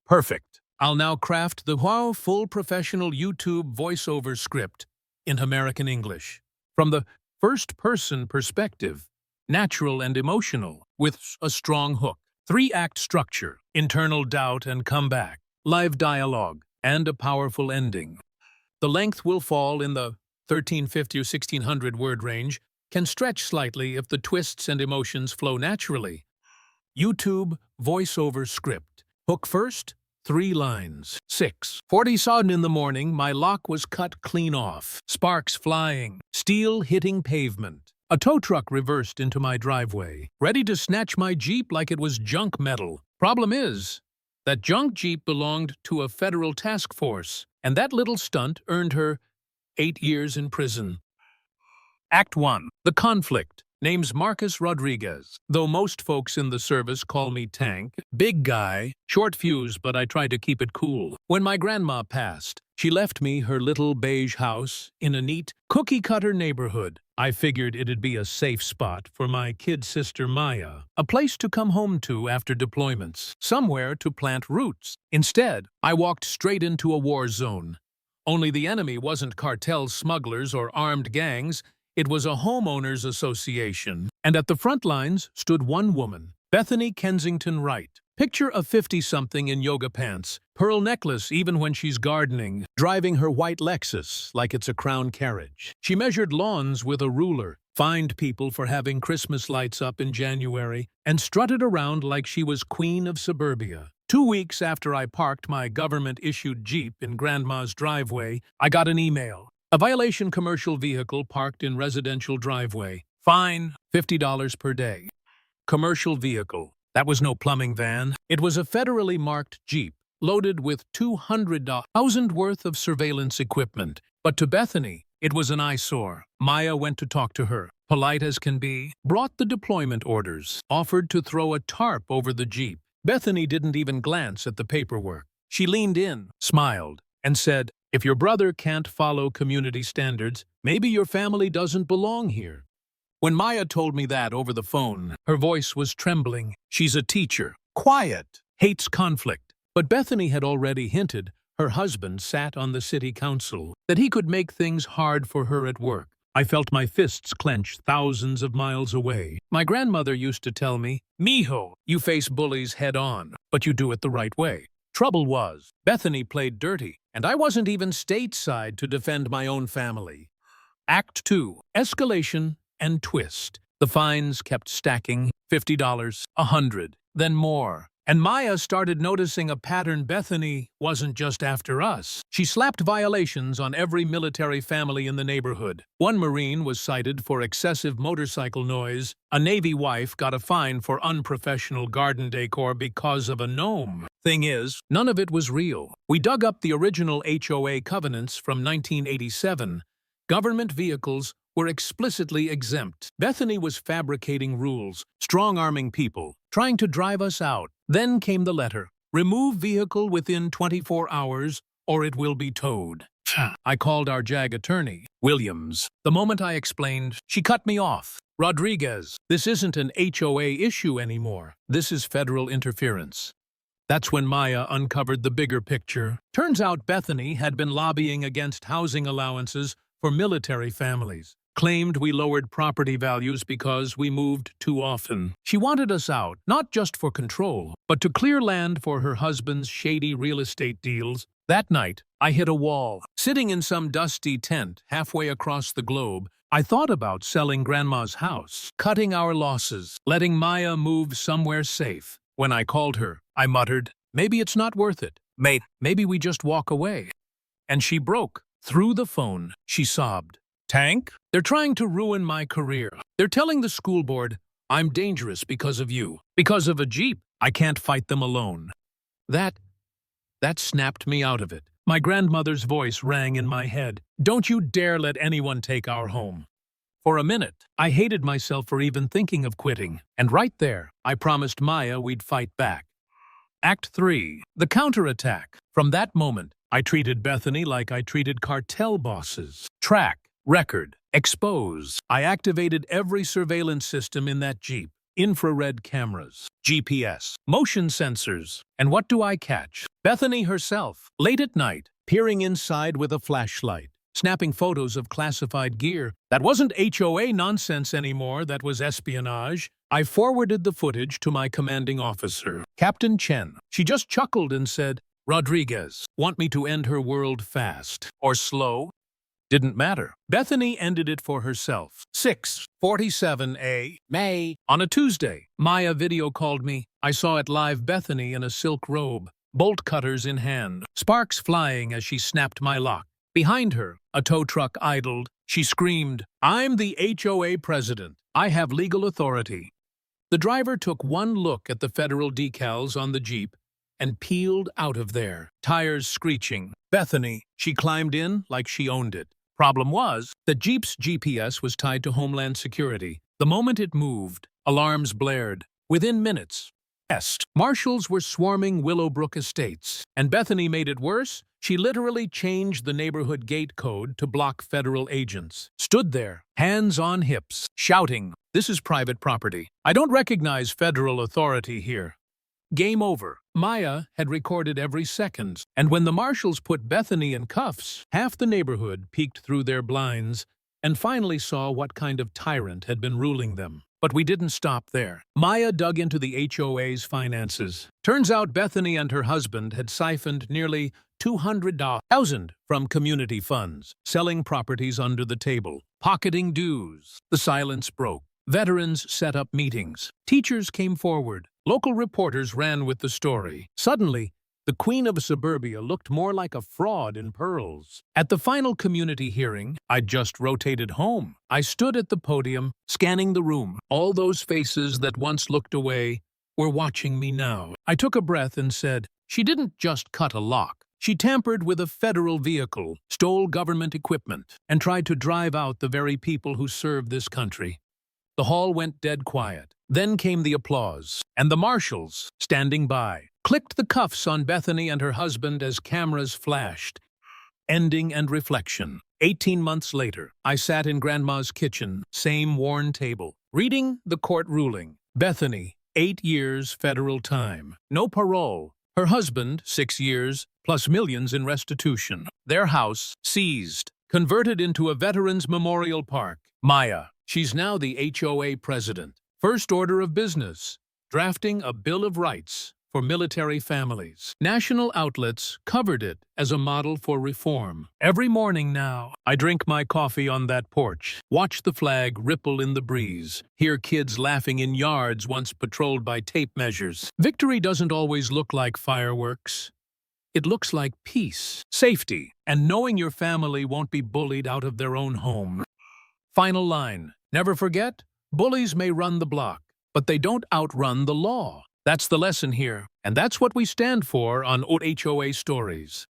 Perfect. I'll now craft the WOW full professional YouTube voiceover script in American English. From the first-person perspective, natural and emotional, with a strong hook. 3-act structure, internal doubt and comeback, live dialogue, and a powerful ending. The length will fall in the 1350 or 1600 word range, can stretch slightly if the twists and emotions flow naturally. YouTube voiceover script. Hook first, 3 lines. 6:47 in the morning, my lock was cut clean off. Sparks flying, steel hitting pavement. A tow truck reversed into my driveway, ready to snatch my Jeep like it was junk metal. Problem is, that junk Jeep belonged to a federal task force, and that little stunt earned her 8 years in prison. Act 1. The conflict. Name's Marcus Rodriguez, though most folks in the service call me Tank. Big guy, short fuse, but I try to keep it cool. When my grandma passed, she left me her little beige house in a neat, cookie-cutter neighborhood. I figured it'd be a safe spot for my kid sister Maya, a place to come home to after deployments, somewhere to plant roots. Instead, I walked straight into a war zone. Only the enemy wasn't cartel smugglers or armed gangs. It was a homeowners association, and at the front lines stood one woman, Bethany Kensington Wright. Picture a 50-something in yoga pants, pearl necklace even when she's gardening, driving her white Lexus like it's a crown carriage. She measured lawns with a ruler, fined people for having Christmas lights up in January, and strutted around like she was queen of suburbia. 2 weeks after I parked my government-issued Jeep in Grandma's driveway, I got an email. A violation commercial vehicle parked in residential driveway. Fine, $50 per day. Commercial vehicle. That was no plumbing van. It was a federally marked Jeep, loaded with $200,000 worth of surveillance equipment. But to Bethany, it was an eyesore. Maya went to talk to her, polite as can be, brought the deployment orders, offered to throw a tarp over the Jeep. Bethany didn't even glance at the paperwork. She leaned in, smiled, and said, "If your brother can't follow community standards, maybe your family doesn't belong here." When Maya told me that over the phone, her voice was trembling. She's a teacher, quiet, hates conflict. But Bethany had already hinted her husband sat on the city council, that he could make things hard for her at work. I felt my fists clench thousands of miles away. My grandmother used to tell me, "Mijo, you face bullies head on, but you do it the right way." Trouble was, Bethany played dirty, and I wasn't even stateside to defend my own family. Act 2. Escalation and twist. The fines kept stacking, $50, $100, then more. And Maya started noticing a pattern. Bethany wasn't just after us. She slapped violations on every military family in the neighborhood. One Marine was cited for excessive motorcycle noise. A Navy wife got a fine for unprofessional garden decor because of a gnome. Thing is, none of it was real. We dug up the original HOA covenants from 1987. Government vehicles were explicitly exempt. Bethany was fabricating rules, strong-arming people, trying to drive us out. Then came the letter. Remove vehicle within 24 hours or it will be towed. I called our JAG attorney, Williams. The moment I explained, she cut me off. "Rodriguez, this isn't an HOA issue anymore. This is federal interference." That's when Maya uncovered the bigger picture. Turns out Bethany had been lobbying against housing allowances for military families. Claimed we lowered property values because we moved too often. She wanted us out, not just for control, but to clear land for her husband's shady real estate deals. That night, I hit a wall. Sitting in some dusty tent halfway across the globe, I thought about selling Grandma's house, cutting our losses, letting Maya move somewhere safe. When I called her, I muttered, "Maybe it's not worth it. Maybe we just walk away." And she broke. Through the phone, she sobbed. "Tank, they're trying to ruin my career. They're telling the school board I'm dangerous because of you. Because of a Jeep, I can't fight them alone." That snapped me out of it. My grandmother's voice rang in my head. "Don't you dare let anyone take our home." For a minute, I hated myself for even thinking of quitting. And right there, I promised Maya we'd fight back. Act 3. The counterattack. From that moment, I treated Bethany like I treated cartel bosses. Track, record, expose. I activated every surveillance system in that Jeep. infrared cameras, GPS, motion sensors. And what do I catch? Bethany herself, late at night, peering inside with a flashlight, snapping photos of classified gear. That wasn't HOA nonsense anymore, that was espionage. I forwarded the footage to my commanding officer, Captain Chen. She just chuckled and said, "Rodriguez, want me to end her world fast or slow?" Didn't matter. Bethany ended it for herself. 6:47 May. On a Tuesday, Maya video called me. I saw it live, Bethany in a silk robe, bolt cutters in hand, sparks flying as she snapped my lock. Behind her, a tow truck idled. She screamed, "I'm the HOA president. I have legal authority." The driver took one look at the federal decals on the Jeep and peeled out of there, tires screeching. Bethany, she climbed in like she owned it. Problem was, the Jeep's GPS was tied to Homeland Security. The moment it moved, alarms blared. Within minutes, marshals were swarming Willowbrook Estates. And Bethany made it worse. She literally changed the neighborhood gate code to block federal agents. Stood there, hands on hips, shouting, "This is private property. I don't recognize federal authority here." Game over. Maya had recorded every second, and when the marshals put Bethany in cuffs, half the neighborhood peeked through their blinds and finally saw what kind of tyrant had been ruling them. But we didn't stop there. Maya dug into the HOA's finances. Turns out Bethany and her husband had siphoned nearly $200,000 from community funds, selling properties under the table, pocketing dues. The silence broke. Veterans set up meetings. Teachers came forward. Local reporters ran with the story. Suddenly, the Queen of Suburbia looked more like a fraud in pearls. At the final community hearing, I'd just rotated home. I stood at the podium, scanning the room. All those faces that once looked away were watching me now. I took a breath and said, "She didn't just cut a lock. She tampered with a federal vehicle, stole government equipment, and tried to drive out the very people who serve this country." The hall went dead quiet. Then came the applause, and the marshals, standing by, clicked the cuffs on Bethany and her husband as cameras flashed. Ending and reflection. 18 months later, I sat in Grandma's kitchen, same worn table, reading the court ruling. Bethany, 8 years federal time. No parole. Her husband, 6 years, plus millions in restitution. Their house, seized, converted into a veterans memorial park. Maya, she's now the HOA president. First order of business, drafting a Bill of Rights for military families. National outlets covered it as a model for reform. Every morning now, I drink my coffee on that porch, watch the flag ripple in the breeze, hear kids laughing in yards once patrolled by tape measures. Victory doesn't always look like fireworks. It looks like peace, safety, and knowing your family won't be bullied out of their own home. Final line. Never forget, bullies may run the block, but they don't outrun the law. That's the lesson here, and that's what we stand for on HOA Stories.